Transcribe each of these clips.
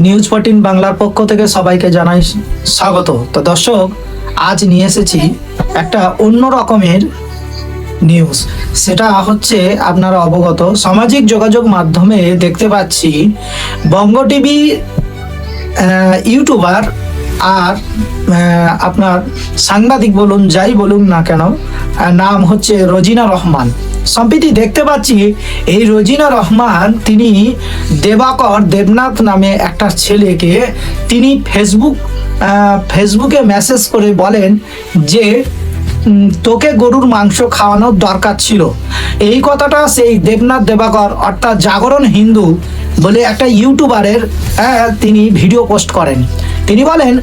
News 14 বাংলার পক্ষ থেকে সবাইকে জানাই স্বাগত। তো দর্শক, আজ নিয়ে এসেছি একটা অন্য রকমের নিউজ। সেটা হচ্ছে আপনারা অবগত, সামাজিক যোগাযোগ মাধ্যমে দেখতে পাচ্ছি বঙ্গ টিভি ইউটিউবার আর আপনার সাংবাদিক বলুন, যাই বলুন না কেন, নাম হচ্ছে রোজিনা রহমান। সম্প্রতি দেখতে পাচ্ছি এই রোজিনা রহমান তিনি দেবাকর দেবনাথ নামে একটা ছেলেকে তিনি ফেসবুকে মেসেজ করে বলেন যে তোকে গরুর মাংস খাওয়ানোর দরকার ছিল। এই কথাটা সেই দেবনাথ দেবাকর অর্থাৎ জাগরণ হিন্দু বলে একটা ইউটিউবারের তিনি ভিডিও পোস্ট করেন। তিনি বলেন,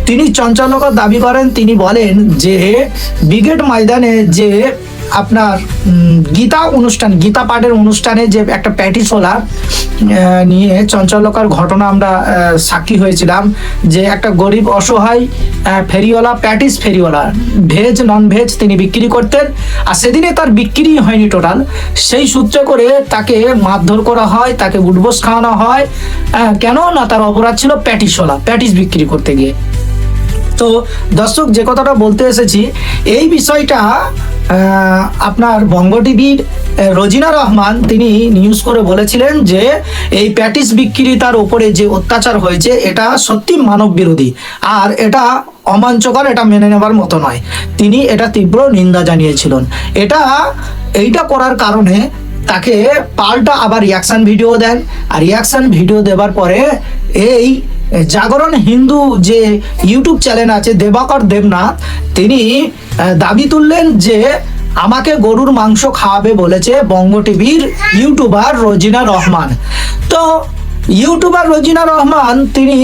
তিনি চঞ্চলকর দাবি করেন, তিনি বলেন যে ব্রিগেড ময়দানে যে আপনার গীতা পাঠের অনুষ্ঠানে যে একটা প্যাটিসোলা নিয়ে চঞ্চলকর ঘটনা আমরা সাক্ষী হয়েছিলাম, যে একটা গরিব অসহায় ফেরিওয়ালা, ফেরিওয়ালা ভেজ নন ভেজ তিনি বিক্রি করতেন, আর সেদিনে তার বিক্রি হয়নি টোটাল। সেই সূত্রে করে তাকে মারধর করা হয়, তাকে উঠবোস খাওয়ানো হয়। কেন না, তার অপরাধ ছিল প্যাটিস বিক্রি করতে গিয়ে। তো দর্শক, যে কথাটা বলতে এসেছি, এই বিষয়টা আপনার বঙ্গ টিভির রোজিনা রহমান তিনি নিউজ করে বলেছিলেন যে এই প্যাটিস বিক্রেতার উপরে যে অত্যাচার হয়েছে এটা সত্যি মানব বিরোধী, আর এটা অমাঞ্চকর, এটা মেনে নেবার মতো নয়। তিনি এটা তীব্র নিন্দা জানিয়েছিলেন। এইটা করার কারণে তাকে পাল্টা আবার রিয়াকশন ভিডিও দেন, আর রিয়াকশন ভিডিও দেওয়ার পরে এই জাগরণ হিন্দু যে ইউটিউব চ্যানেল আছে দেবাকর দেবনাথ, তিনি দাবি তুললেন যে আমাকে গরুর মাংস খাওয়াবে বলেছে বঙ্গ টিভির ইউটিউবার রোজিনা রহমান। তো ইউটিউবার রোজিনা রহমান তিনি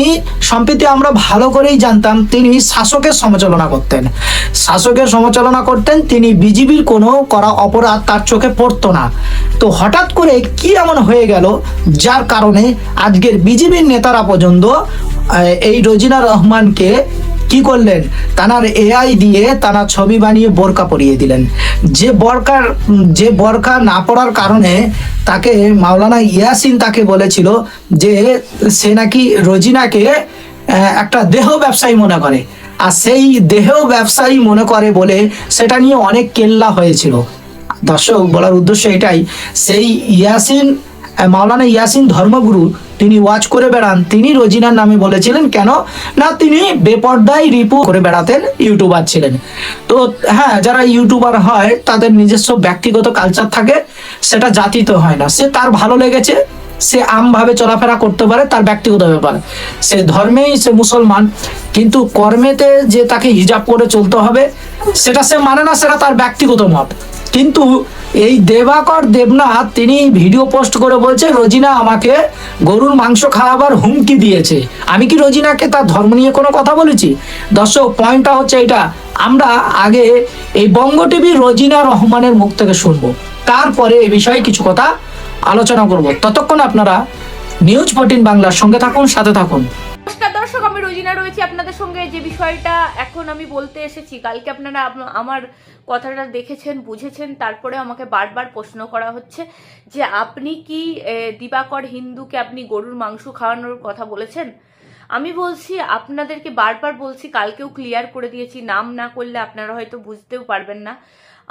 সম্প্রতি আমরা ভালো করেই জানতাম তিনি শাসকের সমালোচনা করতেন। তিনি বিজেপির কোনো করা অপরাধ তার চোখে পড়তো না। তো হঠাৎ করে কি এমন হয়ে গেল যার কারণে আজকের বিজেপির নেতারা পর্যন্ত এই রোজিনা রহমানকে কি করলেন, তানার এআই দিয়ে তারা ছবি বানিয়ে বোরকা পরিয়ে দিলেন। যে বোরকা না পড়ার কারণে তাকে মাওলানা ইয়াসিন তাকে বলেছিল যে সে নাকি রোজিনাকে একটা দেহ ব্যবসায়ী মনে করে, আর সেই দেহ ব্যবসায়ী মনে করে বলে সেটা নিয়ে অনেক কেল্লা হয়েছিল। দর্শক, বলার উদ্দেশ্য এটাই, সেই মাওলানা ইয়াসিন ধর্মগুরু তিনি ওয়াচ করে বেড়ান, তিনি রোজিনার নামে বলেছিলেন। কেন না, তিনি বেপর্দায় রিপু করে বেড়াতেন, ইউটিউবার ছিলেন। তো হ্যাঁ, যারা ইউটিউবার হয় তাদের নিজস্ব ব্যক্তিগত কালচার থাকে, সেটা জাতিতে হয় না। সে তার ভালো লেগেছে, সে আমভাবে চলাফেরা করতে পারে, তার ব্যক্তিগত ব্যাপার। সে ধর্মেই সে মুসলমান, কিন্তু কর্মেতে যে তাকে হিজাব করে চলতে হবে সেটা সে মানে না, সেটা তার ব্যক্তিগত মত। কিন্তু এই দেবাকর দেবনাথ তিনি ভিডিও পোস্ট করে বলছে রোজিনা আমাকে গরুর মাংস খাওয়াবার হুমকি দিয়েছে। আমি কি রোজিনাকে তার ধর্ম নিয়ে কোনো কথা বলেছি? দর্শক, পয়েন্টটা হচ্ছে এটা, আমরা আগে এই বঙ্গ টিভি রোজিনা রহমানের মুখ থেকে শুনবো, তারপরে এই বিষয়ে কিছু কথা আলোচনা করব। ততক্ষণ আপনারা নিউজ 14 বাংলার সঙ্গে থাকুন, সাথে থাকুন। নমস্কার দর্শক, আমি রোজিনা রয়েছি আপনাদের সঙ্গে। যে বিষয়টা এখন আমি বলতে এসেছি, কালকে আপনারা আমার কথাটা দেখেছেন, বুঝেছেন, তারপরে আমাকে বারবার প্রশ্ন করা হচ্ছে যে আপনি কি দিবাকর হিন্দুকে আপনি গরুর মাংস খাওয়ানোর কথা বলেছেন। আমি বলছি, আপনাদেরকে বারবার বলছি, কালকেও ক্লিয়ার করে দিয়েছি, নাম না করলে আপনারা হয়তো বুঝতেও পারবেন না।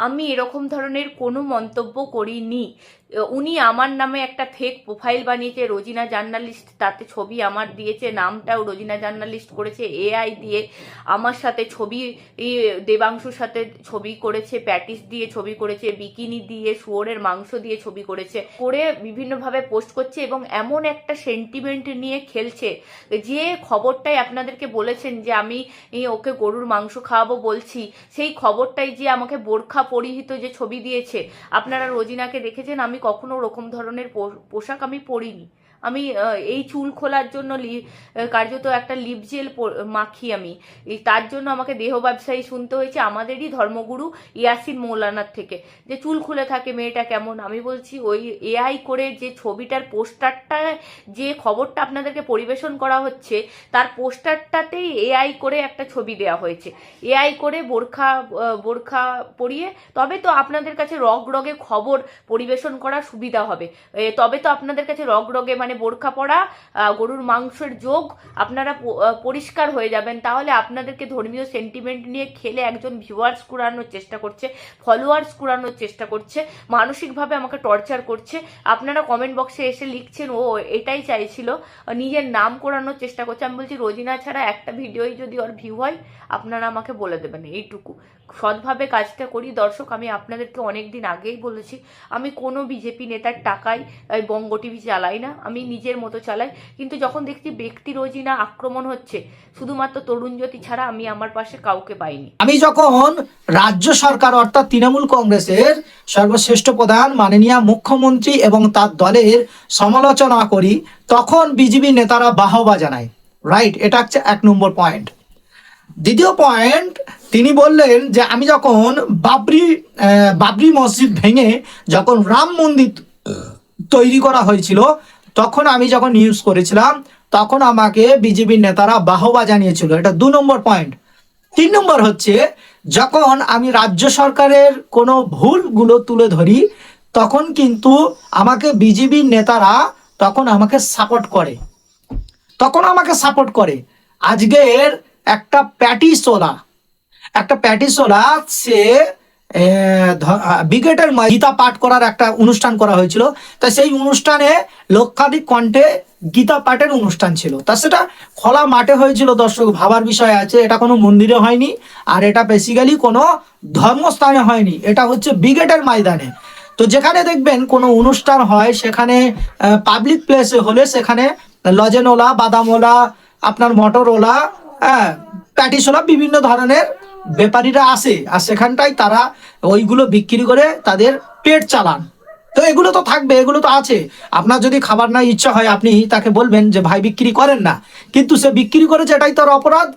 আমি এরকম ধরনের কোনো মন্তব্য করিনি। উনি আমার নামে একটা ফেক প্রোফাইল বানিয়েছে, রোজিনা জার্নালিস্ট, তাতে ছবি আমার দিয়েছে, নামটাও রোজিনা জার্নালিস্ট করেছে, এআই দিয়ে আমার সাথে ছবি, দেবাংশুর সাথে ছবি করেছে, প্যাটিস দিয়ে ছবি করেছে, বিকিনি দিয়ে, শুয়োরের মাংস দিয়ে ছবি করেছে, করে বিভিন্নভাবে পোস্ট করছে এবং এমন একটা সেন্টিমেন্ট নিয়ে খেলছে। যে খবরটাই আপনাদেরকে বলেছেন যে আমি ওকে গরুর মাংস খাওয়াবো বলছি, সেই খবরটাই যে আমাকে বোরখা পরিহিত যে ছবি দিয়েছে। আপনারা রোজিনাকে দেখেছেন, আমি কখনো ওরকম ধরনের পোশাক আমি পরিনি। আমি এই চুল খোলার জন্য কার্যত একটা লিপ জেল মাখি আমি, তার জন্য আমাকে দেহ ব্যবসায়ী শুনতে হয়েছে আমাদেরই ধর্মগুরু ইয়াসিন মৌলানার থেকে, যে চুল খুলে থাকে মেয়েটা কেমন। আমি বলছি ওই এআই করে যে ছবিটার পোস্টারটা, যে খবরটা আপনাদেরকে পরিবেশন করা হচ্ছে, তার পোস্টারটাতেই এআই করে একটা ছবি দেওয়া হয়েছে, এআই করে বোরখা পরিয়ে। তবে তো আপনাদের কাছে রগে খবর পরিবেশন করা সুবিধা হবে, তবে তো আপনাদের কাছে রগে মানে বোরখা পরা, গরুর মাংসের যোগ, আপনারা পরিষ্কার হয়ে যাবেন। তাহলে আপনাদেরকে ধর্মীয় সেন্টিমেন্ট নিয়ে খেলে একজন ভিউয়ার্স কুড়ানোর চেষ্টা করছে, ফলোয়ার্স কুড়ানোর চেষ্টা করছে, মানসিকভাবে আমাকে টর্চার করছে। আপনারা কমেন্ট বক্সে এসে লিখছেন ও এটাই চাইছিল, নিজের নাম করানোর চেষ্টা করছে। আমি বলছি রোজিনা ছাড়া একটা ভিডিওই যদি ওর ভিউ হয় আপনারা আমাকে বলে দেবেন, এইটুকু। সৎভাবে কাজটা করি দর্শক। আমি আপনাদেরকে অনেক দিন আগেই বলেছি, আমি কোনো বিজেপি নেতার টাকায় বঙ্গ টিভি চালাই না, আমি নিজের মতো চালাই। কিন্তু যখন দেখছি ব্যক্তি রোজিনা আক্রমণ হচ্ছে, শুধুমাত্র তরুণ জ্যোতি ছাড়া আমি আমার পাশে কাউকে পাইনি। আমি যখন রাজ্য সরকার অর্থাৎ তৃণমূল কংগ্রেসের সর্বশ্রেষ্ঠ প্রধান মাননীয় মুখ্যমন্ত্রী এবং তার দলের সমালোচনা করি, তখন বিজেপি নেতারা বাহবা জানায়। রাইট, এটা হচ্ছে 1 নম্বর পয়েন্ট। দ্বিতীয় পয়েন্ট, তিনি বললেন যে আমি যখন বাবরি মসজিদ ভেঙে যখন রাম মন্দির তৈরি করা হয়েছিল, তখন আমি যখন নিউজ করেছিলাম, তখন আমাকে বিজেপির নেতারা বাহবা জানিয়েছিল। এটা 2 নম্বর পয়েন্ট। 3 নম্বর হচ্ছে, যখন আমি রাজ্য সরকারের কোনো ভুলগুলো তুলে ধরি, তখন কিন্তু আমাকে বিজেপির নেতারা তখন আমাকে সাপোর্ট করে। আজকের একটা প্যাটিসোলা সে ব্রিগেডের গীতা পাঠ করার একটা অনুষ্ঠান করা হয়েছিল। তা সেই অনুষ্ঠানে লক্ষাধিক কণ্ঠে গীতা পাঠের অনুষ্ঠান ছিল। তা সেটা খোলা মাঠে হয়েছিল। দর্শক, ভাবার বিষয় আছে, এটা কোনো মন্দিরে হয়নি, আর এটা বেসিক্যালি কোনো ধর্মস্থানে হয়নি, এটা হচ্ছে ব্রিগেডের ময়দানে। তো যেখানে দেখবেন কোনো অনুষ্ঠান হয়, সেখানে পাবলিক প্লেসে হলে সেখানে লজেনওয়ালা, বাদামওয়ালা, আপনার মটরওয়ালা, প্যাটিসওয়ালা, বিভিন্ন ধরনের ব্যাপারীরা আসে, আর সেখানটাই তারা ওইগুলো বিক্রি করে তাদের পেট চালান। তো এগুলো তো থাকবে, এগুলো তো আছে। আপনার যদি খাবার না ইচ্ছা হয়, আপনি তাকে বলবেন যে ভাই বিক্রি করেন না, কিন্তু সে বিক্রি করেছে, এটাই তার অপরাধ।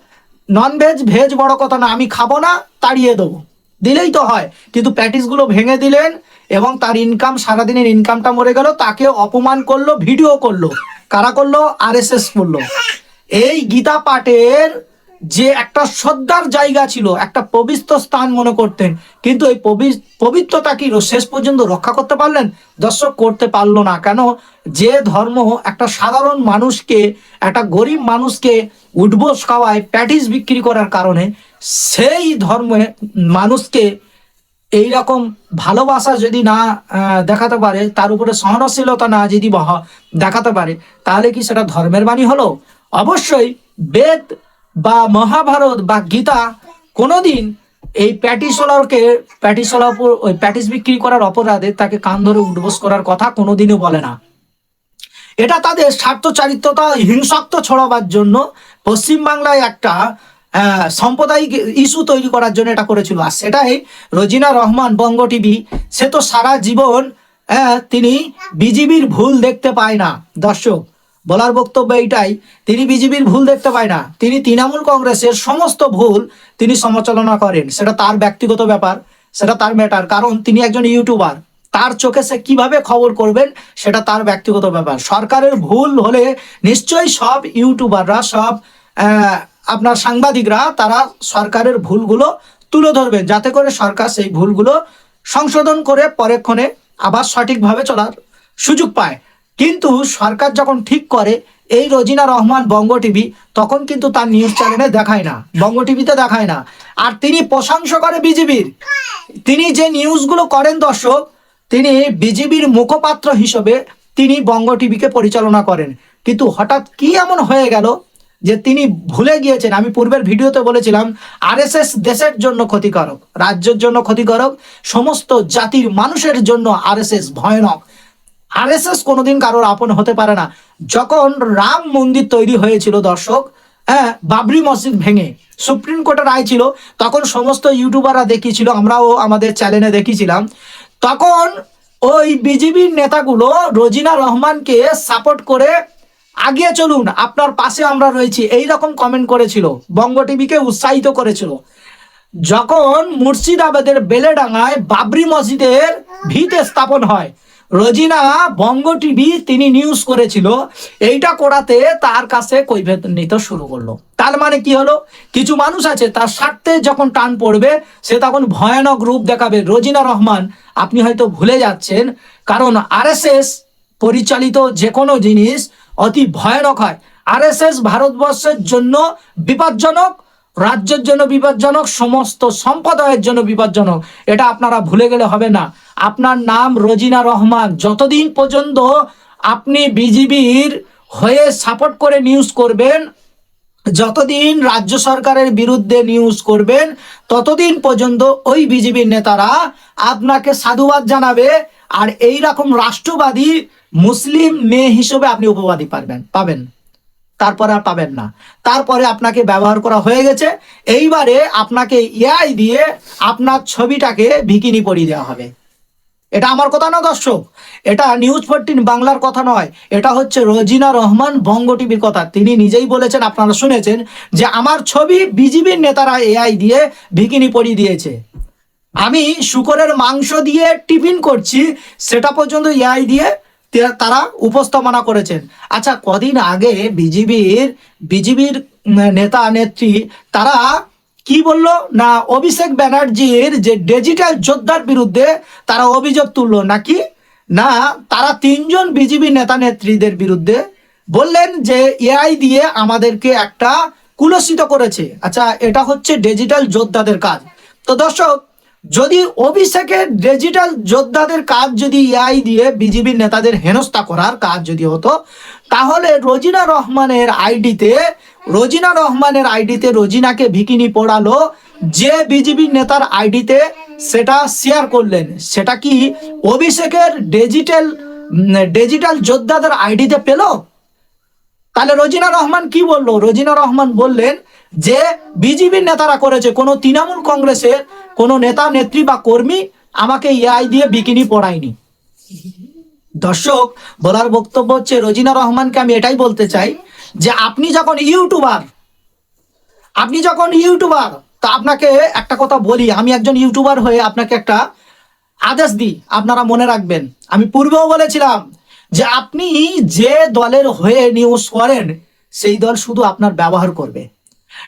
নন ভেজ, ভেজ বড় কথা না, আমি খাবো না, তাড়িয়ে দেবো, দিলেই তো হয়। কিন্তু প্যাটিসগুলো ভেঙে দিলেন এবং তার ইনকাম, সারাদিনের ইনকামটা মরে গেল। তাকে অপমান করলো, ভিডিও করলো, কারা করলো? RSS করলো। এই গীতা পাঠের যে একটা শ্রদ্ধার জায়গা ছিল, একটা পবিত্র স্থান মনে করতেন, কিন্তু এই পবিত্রতা কি শেষ পর্যন্ত রক্ষা করতে পারলেন? দর্শক, করতে পারলো না। কেন? যে ধর্ম একটা সাধারণ মানুষকে, একটা গরিব মানুষকে উঠবোস খাওয়ায় প্যাটিস বিক্রি করার কারণে, সেই ধর্মে মানুষকে এইরকম ভালোবাসা যদি না দেখাতে পারে, তার উপরে সহনশীলতা না যদি দেখাতে পারে, তাহলে কি সেটা ধর্মের বাণী হলো? অবশ্যই বেদ বা মহাভারত বা গীতা কোনোদিন এই ওই প্যাটিস বিক্রি করার অপরাধে তাকে কান ধরে উঠবোস করার কথা কোনোদিনও বলে না। এটা তাদের স্বার্থচারিত্রতা, হিংসাত্ব ছড়াবার জন্য পশ্চিমবাংলায় একটা সাম্প্রদায়িক ইস্যু তৈরি করার জন্য এটা করেছিল। আর সেটাই রোজিনা রহমান, বঙ্গ টিভি, সে তো সারা জীবন তিনি বিজেপির ভুল দেখতে পায় না। দর্শক, বলার বক্তব্য এইটাই, তিনি বিজেপির ভুল দেখতে পায় না, তিনি তৃণমূল কংগ্রেসের সমস্ত ভুল তিনি সমালোচনা করেন। সেটা তার ব্যক্তিগত ব্যাপার, সেটা তার ম্যাটার। কারণ তিনি একজন ইউটিউবার, তার চোখে সে কিভাবে খবর করবেন সেটা তার ব্যক্তিগত ব্যাপার। সরকারের ভুল হলে নিশ্চয়ই সব ইউটিউবাররা, সব আপনার সাংবাদিকরা, তারা সরকারের ভুলগুলো তুলে ধরবেন, যাতে করে সরকার সেই ভুলগুলো সংশোধন করে পরেক্ষণে আবার সঠিকভাবে চলার সুযোগ পায়। কিন্তু সরকার যখন ঠিক করে, এই রোজিনা রহমান বঙ্গ টিভি, তখন কিন্তু তার নিউজ চ্যানেলে দেখায় না, বঙ্গ টিভিতে দেখায় না। আর তিনি প্রশংসা করে বিজেপির, তিনি যে নিউজগুলো করেন দর্শক, তিনি বিজেপির মুখপাত্র হিসেবে তিনি বঙ্গ টিভিকে পরিচালনা করেন। কিন্তু হঠাৎ কি এমন হয়ে গেল যে তিনি ভুলে গিয়েছেন? আমি পূর্বের ভিডিওতে বলেছিলাম, RSS দেশের জন্য ক্ষতিকারক, রাজ্যের জন্য ক্ষতিকারক, সমস্ত জাতির মানুষের জন্য RSS ভয়ানক। RSS কোনোদিন কারোর আপন হতে পারে না। যখন রাম মন্দির তৈরি হয়েছিল দর্শক, বাবরি মসজিদ ভেঙে সুপ্রিম কোর্টের রায় ছিল, তখন সমস্ত ইউটিউবাররা দেখিয়েছিল, আমরাও আমাদের চ্যানেলে দেখিয়েছিলাম। তখন ওই বিজেপির নেতাগুলো রোজিনা রহমানকে সাপোর্ট করে, আগিয়ে চলুন, আপনার পাশে আমরা রয়েছি, এই রকম কমেন্ট করেছিল, বঙ্গ টিভিকে উৎসাহিত করেছিল। যখন মুর্শিদাবাদের বেলেডাঙ্গায় বাবরি মসজিদের ভিত স্থাপন হয়, রোজিনা বঙ্গ টিভি তিনি নিউজ করেছিল, এইটা করাতে তার কাছে কৈফিয়ত নিতে শুরু করলো। তার মানে কি হলো? কিছু মানুষ আছে, তার স্বার্থে যখন টান পড়বে, সে তখন ভয়ানক রূপ দেখাবে। রোজিনা রহমান, আপনি হয়তো ভুলে যাচ্ছেন, কারণ RSS পরিচালিত যে কোনো জিনিস অতি ভয়ানক হয়। আরএসএস ভারতবর্ষের জন্য বিপজ্জনক, রাজ্যের জন্য বিপজ্জনক, সমস্ত সম্প্রদায়ের জন্য বিপজ্জনক। এটা আপনারা ভুলে গেলে হবে না। আপনার নাম রোজিনা রহমান, যতদিন পর্যন্ত আপনি বিজেপির হয়ে সাপোর্ট করে নিউজ করবেন, যতদিন রাজ্য সরকারের বিরুদ্ধে নিউজ করবেন, ততদিন পর্যন্ত ওই বিজেপির নেতারা আপনাকে সাধুবাদ জানাবে। আর এই রকম রাষ্ট্রবাদী মুসলিম মেয়ে হিসেবে আপনি উপবাদী পাবেন, তারপরে আর পাবেন না। তারপরে আপনাকে ব্যবহার করা হয়ে গেছে, এইবারে আপনাকে এআই দিয়ে আপনার ছবিটাকে বিকিনি পরিয়ে দেওয়া হবে। এটা আমার কথা না দর্শক, এটা নিউজ 14 বাংলার কথা নয়, এটা হচ্ছে রোজিনা রহমান বঙ্গ টিভির কথা। তিনি নিজেই বলেছেন, আপনারা শুনেছেন, যে আমার ছবি বিজেপির নেতারা এআই দিয়ে বিকিনি পরিয়ে দিয়েছে। আমি শুকরের মাংস দিয়ে টিফিন করছি, সেটা পর্যন্ত এআই দিয়ে তারা উপস্থাপনা করেছেন। আচ্ছা, কদিন আগে বিজেপির নেতা নেত্রী তারা কি বললো না, অভিষেক ব্যানার্জির যে ডিজিটাল যোদ্ধার বিরুদ্ধে তারা অভিযোগ তুললো নাকি না, তারা 3 জন বিজেপি নেতা নেত্রীদের বিরুদ্ধে বললেন যে এআই দিয়ে আমাদেরকে একটা কুলসিত করেছে। আচ্ছা, এটা হচ্ছে ডিজিটাল যোদ্ধাদের কাজ। তো দর্শক, যদি অভিষেকের ডিজিটাল যোদ্ধাদের কাজ যদি এআই দিয়ে বিজেপির নেতাদের হেনস্থা করার কাজ যদি হতো, তাহলে রোজিনা রহমানের আইডিতে রোজিনাকে বিকিনি পড়ালো যে বিজেপির নেতার আইডিতে, সেটা শেয়ার করলেন, সেটা কি অভিষেকের ডিজিটাল যোদ্ধাদের আইডিতে পেল? তাহলে রোজিনা রহমান কি বললো? রোজিনা রহমান বললেন যে বিজেপির নেতারা করেছে, কোনো তৃণমূল কংগ্রেসের কোনো নেতা নেত্রী বা কর্মী আমাকে এআই দিয়ে বিকিনি পড়ায়নি। দর্শক, বলার বক্তব্য হচ্ছে, রোজিনা রহমানকে আমি এটাই বলতে চাই যে আপনি যখন ইউটিউবার, তা আপনাকে একটা কথা বলি, আমি একজন ইউটিউবার হয়ে আপনাকে একটা আদেশ দিই, আপনারা মনে রাখবেন। আমি পূর্বেও বলেছিলাম যে আপনি যে দলের হয়ে নিউজ করেন, সেই দল শুধু আপনার ব্যবহার করবে।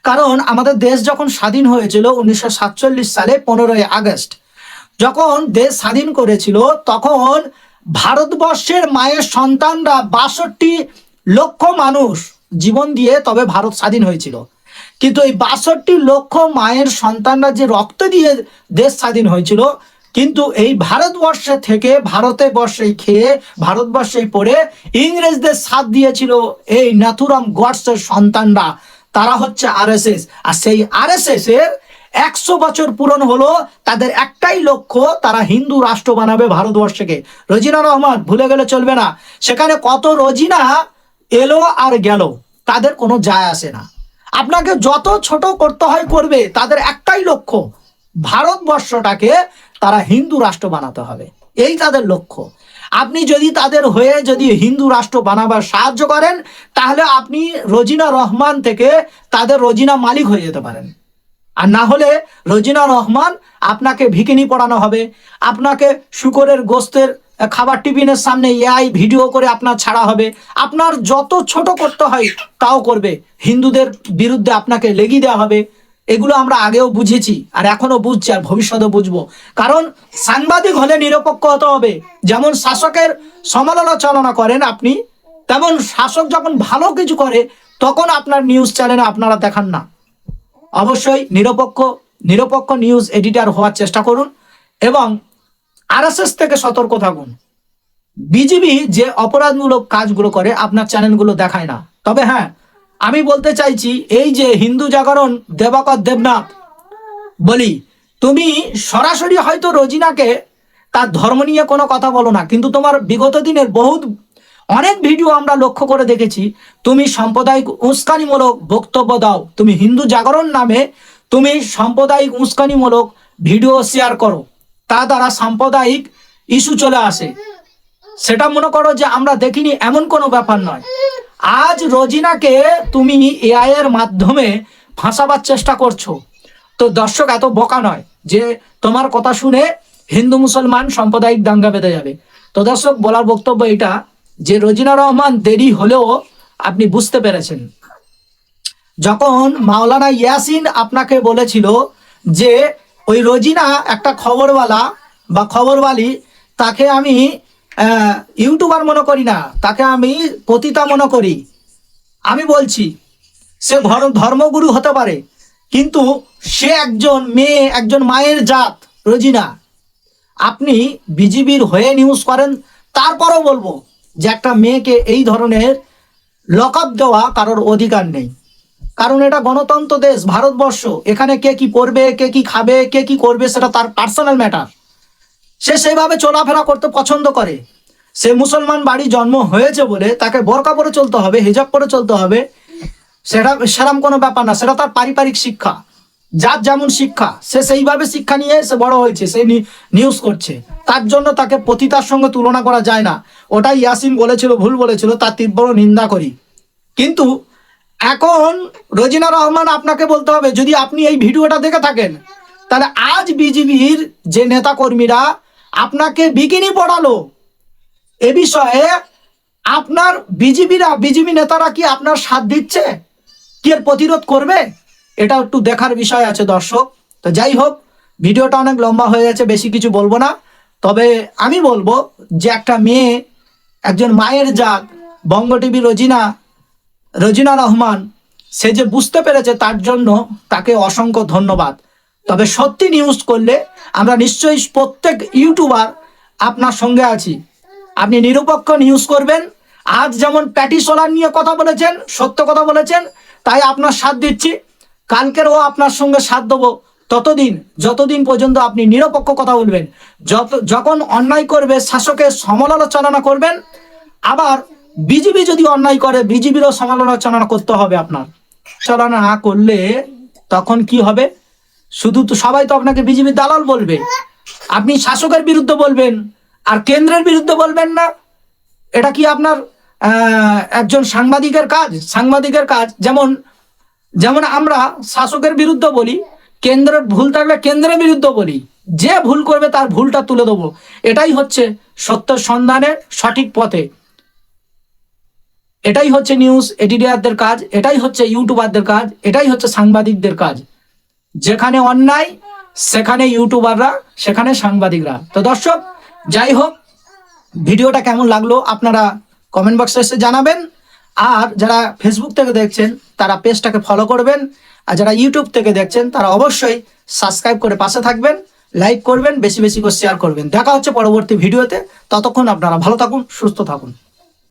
কারণ আমাদের দেশ যখন স্বাধীন হয়েছিল 1947 সালে 15ই আগস্ট, যখন দেশ স্বাধীন করেছিল, তখন ভারতবর্ষের মায়ের সন্তানরা 62 লক্ষ মানুষ জীবন দিয়ে তবে ভারত স্বাধীন হয়েছিল। কিন্তু এই 62 লক্ষ মায়ের সন্তানরা যে রক্ত দিয়ে দেশ স্বাধীন হয়েছিল, কিন্তু এই ভারতবর্ষে থেকে ভারতবর্ষেই খেয়ে ভারতবর্ষেই পড়ে ইংরেজদের সাথ দিয়েছিল এই নাথুরাম গডসের সন্তানরা, তারা হচ্ছে আরএসএস। আর সেই আরএসএস এর 100 বছর পূরণ হলো, তাদের একটাই লক্ষ্য, তারা হিন্দু রাষ্ট্র বানাবে ভারতবর্ষকে। রোজিনা রহমান ভুলে গেলে চলবে না, সেখানে কত রোজিনা এলো আর গেল, তাদের কোনো যায় আসে না। আপনাকে যত ছোট করতে হয় করবে, তাদের একটাই লক্ষ্য, ভারতবর্ষটাকে তারা হিন্দু রাষ্ট্র বানাতে হবে, এই তাদের লক্ষ্য। আপনি যদি তাদের হয়ে যদি হিন্দু রাষ্ট্র বানাবার সাহায্য করেন, তাহলে আপনি রোজিনা রহমান থেকে তাদের রোজিনা মালিক হয়ে যেতে পারেন। আর না হলে রোজিনা রহমান আপনাকে ভিকিনি পড়ানো হবে, আপনাকে শুকরের গোস্তের খাবার টিফিনের সামনে এআই ভিডিও করে আপনার ছাড়া হবে, আপনার যত ছোট করতে হয় তাও করবে, হিন্দুদের বিরুদ্ধে আপনাকে লেগিয়ে দেওয়া হবে। এগুলো আমরা আগেও বুঝেছি, আর এখনো বুঝছি, আর ভবিষ্যতে বুঝবো। কারণ সাংবাদিক হলে নিরপেক্ষ হতে হবে। যেমন শাসকের সমালোচনা করেন আপনি, তেমন শাসক যখন ভালো কিছু করে তখন আপনার নিউজ চ্যানেলে আপনারা দেখান না। অবশ্যই নিরপেক্ষ নিউজ এডিটর হওয়ার চেষ্টা করুন এবং আরএসএস থেকে সতর্ক থাকুন। বিজেপি যে অপরাধমূলক কাজগুলো করে আপনার চ্যানেলগুলো দেখায় না। তবে হ্যাঁ, আমি বলতে চাইছি, এই যে হিন্দু জাগরণ দেবাকর দেবনাথ বলি, তুমি সরাসরি হয়তো রোজিনাকে তার ধর্ম নিয়ে কোনো কথা বলো না, কিন্তু তোমার বিগত দিনের অনেক ভিডিও আমরা লক্ষ্য করে দেখেছি, তুমি সাম্প্রদায়িক উস্কানিমূলক বক্তব্য দাও। তুমি হিন্দু জাগরণ নামে তুমি সাম্প্রদায়িক উস্কানিমূলক ভিডিও শেয়ার করো, তা দ্বারা সাম্প্রদায়িক ইস্যু চলে আসে। সেটা মনে করো যে আমরা দেখিনি, এমন কোনো ব্যাপার নয়। আজ রোজিনাকে তুমি এআই এর মাধ্যমে ফাঁসাবার চেষ্টা করছো, তো দর্শক এত বোকা নয় যে তোমার কথা শুনে হিন্দু মুসলমান সাম্প্রদায়িক দাঙ্গা বেঁধে যাবে। তো দর্শক, বলার বক্তব্য এটা যে রোজিনা রহমান দেরি হলেও আপনি বুঝতে পেরেছেন। যখন মাওলানা ইয়াসিন আপনাকে বলেছিল যে ওই রোজিনা একটা খবরওয়ালা বা খবরওয়ালি, তাকে আমি ইউটিউবার মনে করি না, তাকে আমি পতিতা মনে করি। আমি বলছি সে ধর্মগুরু হতে পারে, কিন্তু সে একজন মেয়ে, একজন মায়ের জাত। রোজিনা, আপনি বিজিবির হয়ে নিউজ করেন, তারপরও বলবো যে একটা মেয়েকে এই ধরনের লকআপ দেওয়া কারোর অধিকার নেই। কারণ এটা গণতন্ত্র দেশ ভারতবর্ষ, এখানে কে কি পড়বে, কে কি খাবে, কে কি করবে সেটা তার পার্সোনাল ম্যাটার। সে সেইভাবে চলাফেরা করতে পছন্দ করে। সে মুসলমান বাড়ি জন্ম হয়েছে বলে তাকে বোরকা পরে চলতে হবে, হিজাব পরে চলতে হবে, সেরকম কোনো ব্যাপার না। সেটা তার পারিবারিক শিক্ষা, যার যেমন শিক্ষা সে সেইভাবে শিক্ষা নিয়ে সে বড় হয়েছে, সে নিউজ করছে। তার জন্য তাকে পতিতার সঙ্গে তুলনা করা যায় না। ওটাই ইয়াসিন বলেছিল, ভুল বলেছিল, তার তীব্র নিন্দা করি। কিন্তু এখন রোজিনা রহমান, আপনাকে বলতে হবে, যদি আপনি এই ভিডিওটা দেখে থাকেন, তাহলে আজ বিজিবির যে নেতা কর্মীরা আপনাকে বিকিনি পড়ালো, এ বিষয়ে আপনার বিজিবি নেতারা কি আপনার সাথ দিচ্ছে, কি এর প্রতিরোধ করবে? এটা একটু দেখার বিষয় আছে দর্শক। তো যাই হোক, ভিডিওটা অনেক লম্বা হয়ে গেছে, বেশি কিছু বলবো না। তবে আমি বলবো যে একটা মেয়ে, একজন মায়ের জাত, বঙ্গ টিভি রোজিনা রহমান, সে যে বুঝতে পেরেছে তার জন্য তাকে অসংখ্য ধন্যবাদ। তবে সত্যি নিউজ করলে আমরা নিশ্চয়ই প্রত্যেক ইউটিউবার আপনার সঙ্গে আছি। আপনি নিরপেক্ষ নিউজ করবেন। আজ যেমন প্যাটি সোলার নিয়ে কথা বলেছেন, সত্য কথা বলেছেন, তাই আপনার সাথ দিচ্ছি। কালকেরও আপনার সঙ্গে সাথ দেবো, যতদিন পর্যন্ত আপনি নিরপেক্ষ কথা বলবেন। যখন অন্যায় করবে শাসকের সমালোচনা করবেন। আবার বিজিবি যদি অন্যায় করে, বিজিবিরও সমালোচনা করতে হবে আপনার। চালনা না করলে তখন কি হবে? শুধু তো সবাই তো আপনাকে বিজিবির দালাল বলবে। আপনি শাসকের বিরুদ্ধে বলবেন আর কেন্দ্রের বিরুদ্ধে বলবেন না। এটা কি আপনার একজন সাংবাদিকের কাজ? যেমন আমরা শাসকের বিরুদ্ধে বলি, কেন্দ্রের ভুল থাকলে কেন্দ্রের বিরুদ্ধে বলি, যে ভুল করবে তার ভুলটা তুলে দেবো। এটাই হচ্ছে সত্যের সন্ধানের সঠিক পথে। এটাই হচ্ছে নিউজ এডিটরদের কাজ, এটাই হচ্ছে ইউটিউবারদের কাজ, এটাই হচ্ছে সাংবাদিকদের কাজ। যেখানে অন্যায় সেখানে ইউটিউবাররা, সেখানে সাংবাদিকরা। তো দর্শক, যাই হোক, ভিডিওটা কেমন লাগলো আপনারা কমেন্ট বক্সে এসে জানাবেন। আর যারা ফেসবুক থেকে দেখছেন তারা পেজটাকে ফলো করবেন, আর যারা ইউটিউব থেকে দেখছেন তারা অবশ্যই সাবস্ক্রাইব করে পাশে থাকবেন, লাইক করবেন, বেশি বেশি করে শেয়ার করবেন। দেখা হচ্ছে পরবর্তী ভিডিওতে। ততক্ষণ আপনারা ভালো থাকুন, সুস্থ থাকুন।